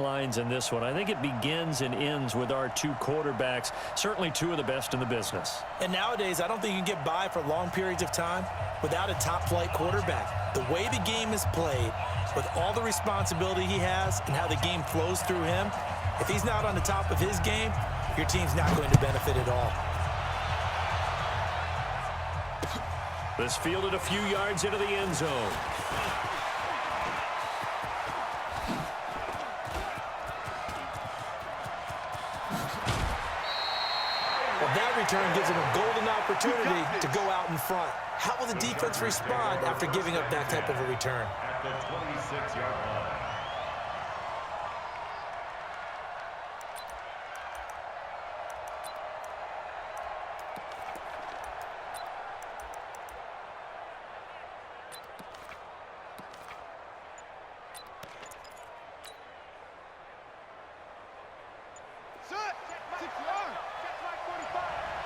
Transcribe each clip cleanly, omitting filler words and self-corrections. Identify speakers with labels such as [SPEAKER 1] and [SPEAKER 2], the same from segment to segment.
[SPEAKER 1] lines in this one. I think it begins and ends with our two quarterbacks, certainly two of the best in the business.
[SPEAKER 2] And nowadays, I don't think you can get by for long periods of time without a top-flight quarterback. The way the game is played, with all the responsibility he has and how the game flows through him, if he's not on the top of his game, your team's not going to benefit at all.
[SPEAKER 1] This fielded a few yards into the end zone.
[SPEAKER 2] That return gives him a golden opportunity to go out in front. How will the defense respond after giving up that type of a return?
[SPEAKER 3] At the 26-yard line.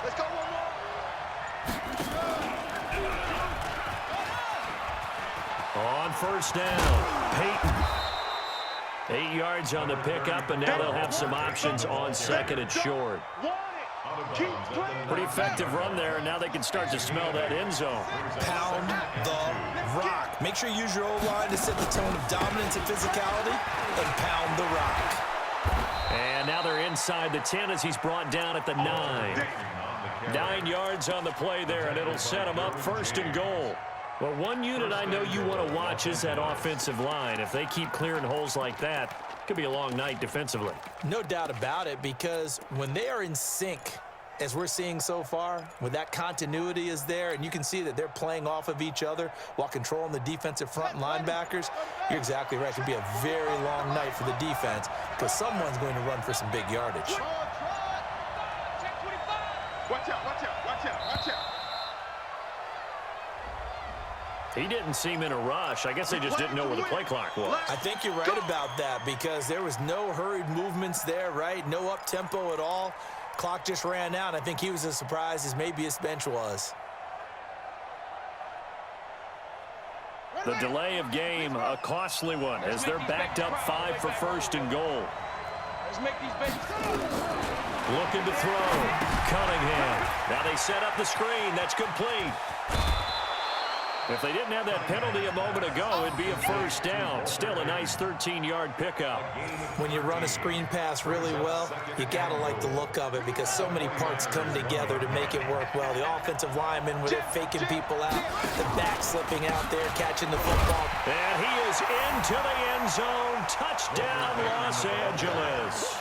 [SPEAKER 4] Let's go one more.
[SPEAKER 1] On first down, Peyton. 8 yards on the pickup, and now they'll have some options on second and short. Pretty effective run there, and now they can start to smell that end zone.
[SPEAKER 2] Pound the rock. Make sure you use your O-line to set the tone of dominance and physicality, and pound the rock.
[SPEAKER 1] And now they're inside the 10 as he's brought down at the 9. 9 yards on the play there, and it'll set him up first and goal. Well, one unit I know you want to watch is that offensive line. If they keep clearing holes like that, it could be a long night defensively.
[SPEAKER 2] No doubt about it, because when they are in sync, as we're seeing so far, when that continuity is there, and you can see that they're playing off of each other while controlling the defensive front linebackers, you're exactly right. It could be a very long night for the defense because someone's going to run for some big yardage.
[SPEAKER 4] Watch out, watch out, watch out, watch out.
[SPEAKER 1] He didn't seem in a rush. I guess they just didn't know where the play clock was.
[SPEAKER 2] I think you're right about that because there was no hurried movements there, right? No up-tempo at all. Clock just ran out. I think he was as surprised as maybe his bench was.
[SPEAKER 1] The delay of game, a costly one, as they're backed up 5 for first and goal.
[SPEAKER 4] Let's make these babies.
[SPEAKER 1] Looking to throw. Cunningham. Now they set up the screen. That's complete. If they didn't have that penalty a moment ago, it'd be a first down. Still a nice 13-yard pickup.
[SPEAKER 2] When you run a screen pass really well, you got to like the look of it because so many parts come together to make it work well. The offensive linemen, where they're faking people out, the back slipping out there, catching the football.
[SPEAKER 1] And he is into the end zone. Touchdown, Los Angeles.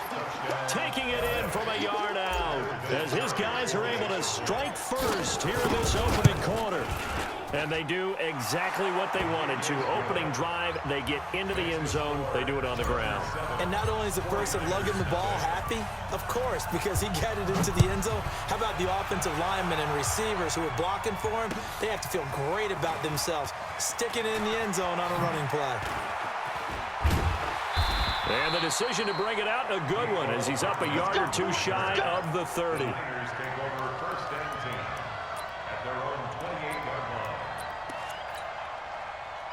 [SPEAKER 1] Taking it in from a yard out as his guys are able to strike first here in this opening quarter. And they do exactly what they wanted to. Opening drive, they get into the end zone. They do it on the ground.
[SPEAKER 2] And not only is the person lugging the ball happy, of course, because he got it into the end zone. How about the offensive linemen and receivers who are blocking for him? They have to feel great about themselves, sticking it in the end zone on a running play.
[SPEAKER 1] And the decision to bring it out, a good one, as he's up a yard or two shy of the 30.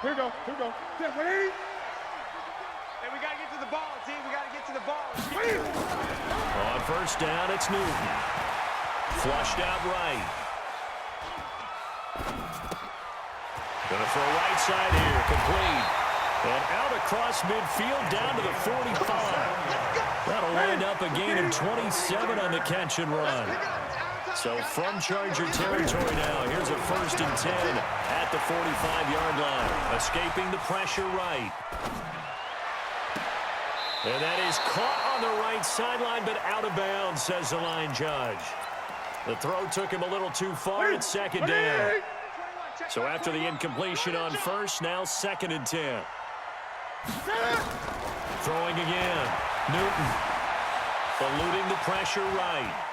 [SPEAKER 4] Here we go, here we go. Yeah, ready? Hey, we got to get to the ball, team. We got to get to the ball.
[SPEAKER 1] On first down, it's Newton. Flushed out right. Gonna throw right side here, complete. And out across midfield, down to the 45. That'll wind up a gain of 27 on the catch and run. So from Charger territory now, here's a first and 10 at the 45-yard line. Escaping the pressure right. And that is caught on the right sideline, but out of bounds, says the line judge. The throw took him a little too far. It's second down. So after the incompletion on first, now second and 10. Throwing again. Newton. Eluding the pressure right.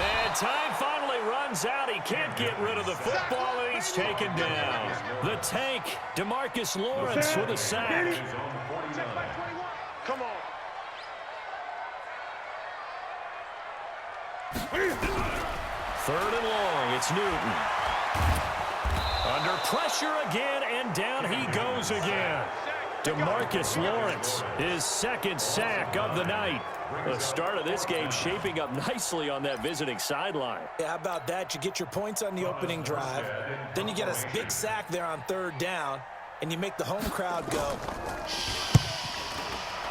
[SPEAKER 1] And time finally runs out. He can't get rid of the football, and he's taken down. The tank, DeMarcus Lawrence with a sack.
[SPEAKER 4] Come on.
[SPEAKER 1] Third and long, it's Newton. Under pressure again, and down he goes again. DeMarcus Lawrence, his second sack of the night. The start of this game shaping up nicely on that visiting sideline.
[SPEAKER 2] Yeah, how about that? You get your points on the opening drive. Then you get a big sack there on third down, and you make the home crowd go.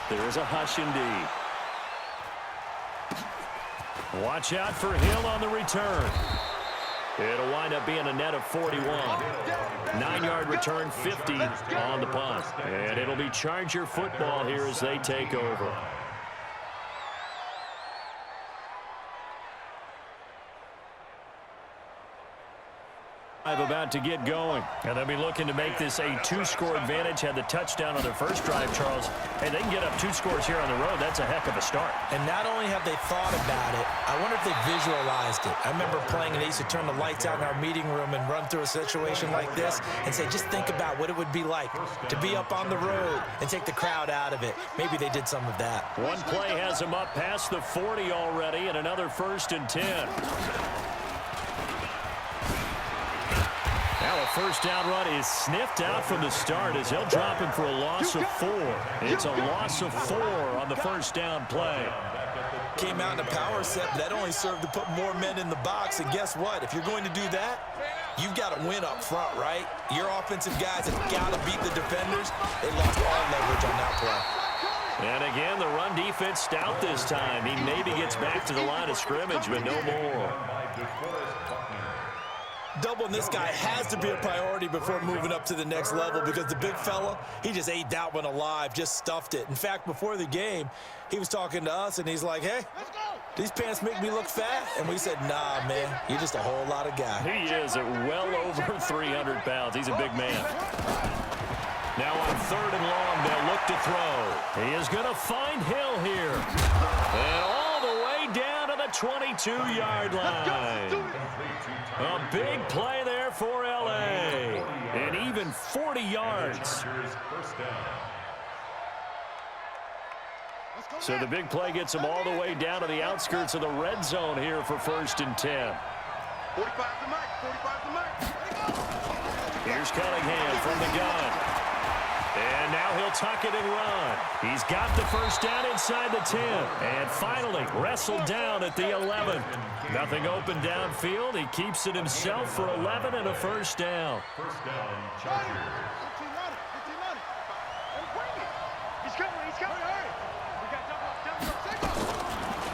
[SPEAKER 1] There is a hush indeed. Watch out for Hill on the return. It'll wind up being a net of 41. 9-yard return, 50 on the punt. And it'll be Charger football here as they take over. About to get going, and they'll be looking to make this a 2-score advantage. Had the touchdown on their first drive, Charles. Hey, they can get up 2 scores here on the road. That's a heck of a start.
[SPEAKER 2] And not only have they thought about it, I wonder if they visualized it. I remember playing, and they used to turn the lights out in our meeting room and run through a situation like this and say, just think about what it would be like to be up on the road and take the crowd out of it. Maybe they did some of that.
[SPEAKER 1] One play has them up past the 40 already, and another 1st and 10. Now a first down run is sniffed out from the start as he'll drop him for a loss of 4. It's a loss of 4 on the first down play.
[SPEAKER 2] Came out in a power set, but that only served to put more men in the box. And guess what? If you're going to do that, you've got to win up front, right? Your offensive guys have got to beat the defenders. They lost all leverage on that play.
[SPEAKER 1] And again, the run defense stout this time. He maybe gets back to the line of scrimmage, but no more.
[SPEAKER 2] Doubling this guy has to be a priority before moving up to the next level, because the big fella, he just ate that one alive, just stuffed it. In fact, before the game, he was talking to us, and he's like, hey, these pants make me look fat. And we said, nah, man, you're just a whole lot of guy.
[SPEAKER 1] He is at well over 300 pounds. He's a big man. Now on 3rd and long, they'll look to throw. He is going to find Hill here. And all the way down to the 22-yard line. A big play there for L.A. And even 40 yards. So the big play gets him all the way down to the outskirts of the red zone here for 1st and 10.
[SPEAKER 4] 45 to Mike. 45 to Mike.
[SPEAKER 1] Here's Cunningham from the gun. And now he'll tuck it and run. He's got the first down inside the 10. And finally wrestled down at the 11. Nothing open downfield. He keeps it himself for 11 and a first down.
[SPEAKER 3] First down, Chargers.
[SPEAKER 4] He's coming. Hurry. We got double.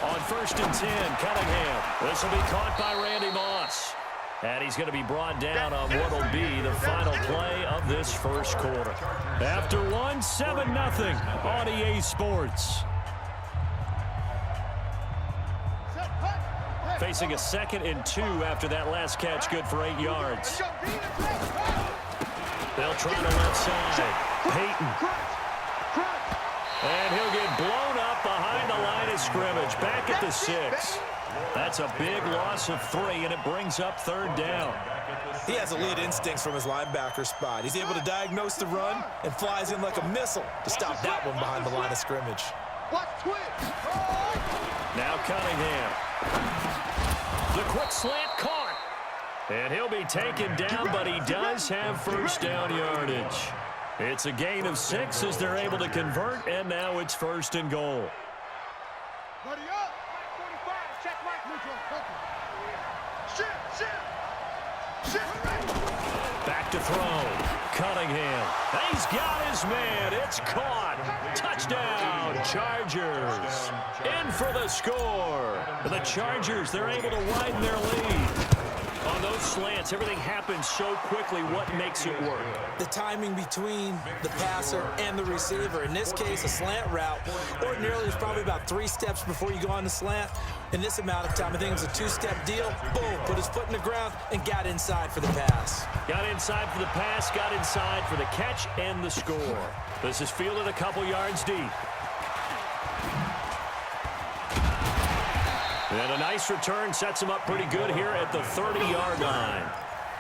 [SPEAKER 1] On 1st and 10, Cunningham. This will be caught by Randy Moss. And he's going to be brought down on what will be the final play of this first quarter. After one, 7-0 on EA Sports. Facing a 2nd and 2 after that last catch, good for 8 yards. They'll try to left side. Peyton. And he'll get blown up behind the line of scrimmage. Back at the 6. That's a big loss of 3, and it brings up 3rd down.
[SPEAKER 2] He has elite instincts from his linebacker spot. He's able to diagnose the run and flies in like a missile to stop that one behind the line of scrimmage.
[SPEAKER 1] Now Cunningham. The quick slant caught. And he'll be taken down, but he does have first down yardage. It's a gain of 6 as they're able to convert, and now it's 1st and goal.
[SPEAKER 4] Buddy up. 45. Check Mike neutral.
[SPEAKER 1] Back to throw. Cunningham. He's got his man. It's caught. Touchdown, Chargers. In for the score. The Chargers, they're able to widen their lead. On those slants, everything happens so quickly. What makes it work?
[SPEAKER 2] The timing between the passer and the receiver. In this case, a slant route. Ordinarily, it's probably about 3 steps before you go on the slant. In this amount of time, I think it was a 2-step deal. Boom, put his foot in the ground and got inside for the pass.
[SPEAKER 1] Got inside for the pass, got inside for the catch and the score. This is fielded a couple yards deep. And a nice return sets him up pretty good here at the 30-yard line.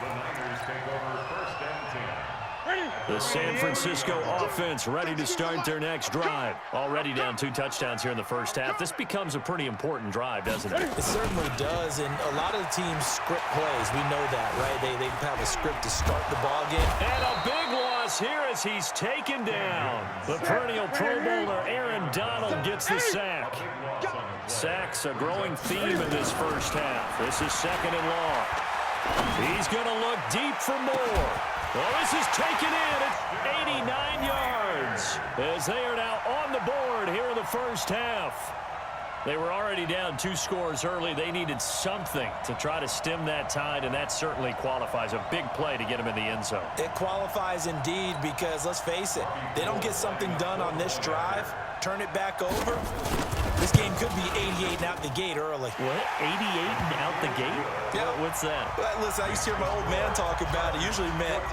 [SPEAKER 3] The Niners take over 1st and 10.
[SPEAKER 1] The San Francisco offense ready to start their next drive. Already down 2 touchdowns here in the first half. This becomes a pretty important drive, doesn't it?
[SPEAKER 2] It certainly does, and a lot of the teams script plays. We know that, right? They have a script to start the ball game.
[SPEAKER 1] And a big loss loss here as he's taken down. The perennial Pro Bowler Aaron Donald gets the sack. Sacks a growing theme in this first half. This is second and long. He's going to look deep for more. Well, this is taken in at 89 yards as they are now on the board here in the first half. They were already down 2 scores early. They needed something to try to stem that tide, and that certainly qualifies. A big play to get them in the end zone.
[SPEAKER 2] It qualifies indeed because, let's face it, they don't get something done on this drive, turn it back over, this game could be 88 and out the gate early.
[SPEAKER 1] What? 88 and out the gate?
[SPEAKER 2] Yeah.
[SPEAKER 1] What's that?
[SPEAKER 2] Well, listen, I used to hear my old man talk about it. Usually meant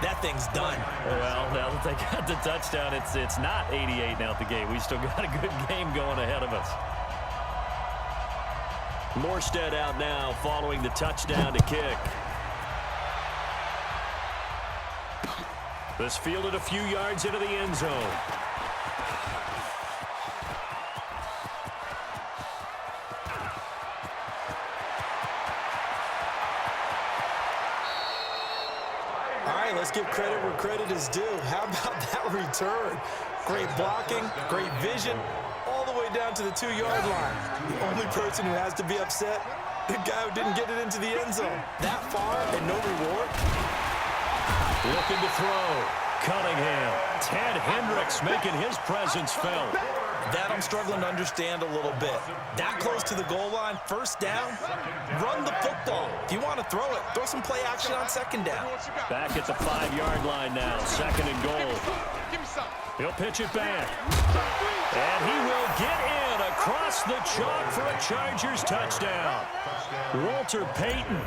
[SPEAKER 2] that thing's done.
[SPEAKER 1] Well, now that they got the touchdown, it's not 88 and out the gate. We still got a good game going ahead of us. Morstead out now following the touchdown to kick. This fielded a few yards into the end zone.
[SPEAKER 2] All right, let's give credit where credit is due. How about that return? Great blocking, great vision, all the way down to the 2-yard line. The only person who has to be upset, the guy who didn't get it into the end zone. That far and no reward.
[SPEAKER 1] Looking to throw. Cunningham. Ted Hendricks making his presence felt.
[SPEAKER 2] That I'm struggling to understand a little bit. That close to the goal line, first down, run the football. If you want to throw it, throw some play action on second down.
[SPEAKER 1] Back at the 5-yard line now, second and goal. He'll pitch it back. And he will get in across the chalk for a Chargers touchdown. Walter Payton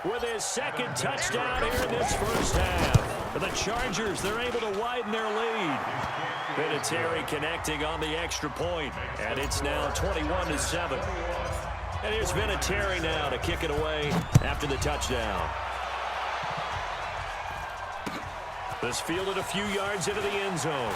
[SPEAKER 1] with his second touchdown here in this first half. For the Chargers, they're able to widen their lead. Vinatieri connecting on the extra point, and it's now 21-7. And here's Vinatieri now to kick it away after the touchdown. This fielded a few yards into the end zone.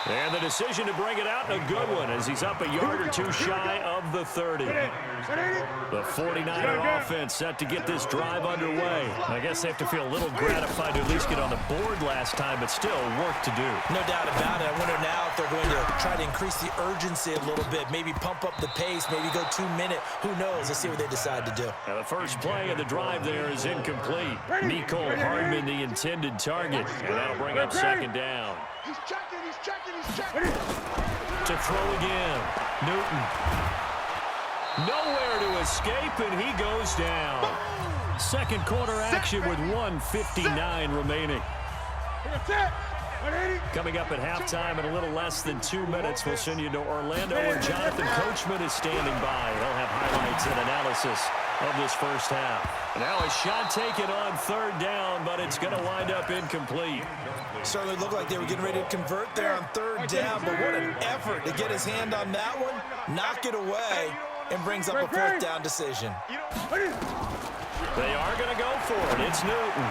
[SPEAKER 1] And the decision to bring it out, a good one, as he's up a yard or two shy of the 30. The 49er offense set to get this drive underway. I guess they have to feel a little gratified to at least get on the board last time, but still work to do.
[SPEAKER 2] No doubt about it. I wonder now if they're going to try to increase the urgency a little bit, maybe pump up the pace, maybe go 2-minute. Who knows? Let's see what they decide to do.
[SPEAKER 1] Now the first play of the drive there is incomplete. Nicole Hardman, the intended target, and that'll bring up second down.
[SPEAKER 4] He's checking, he's checking, he's checking.
[SPEAKER 1] To throw again. Newton. Nowhere to escape, and he goes down. Second quarter action with 1:59 remaining. Coming up at halftime in a little less than 2 minutes, we'll send you to Orlando where Jonathan Coachman is standing by. He'll have highlights and analysis of this first half. Now a shot taken on third down, but it's going to wind up incomplete.
[SPEAKER 2] Certainly looked like they were getting ready to convert there on third down, but what an effort to get his hand on that one, knock it away, and brings up a fourth down decision.
[SPEAKER 1] They are going to go for it. It's Newton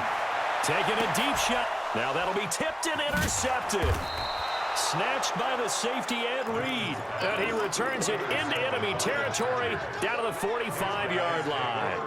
[SPEAKER 1] taking a deep shot. Now that'll be tipped and intercepted. Snatched by the safety Ed Reed. And he returns it into enemy territory down to the 45-yard line.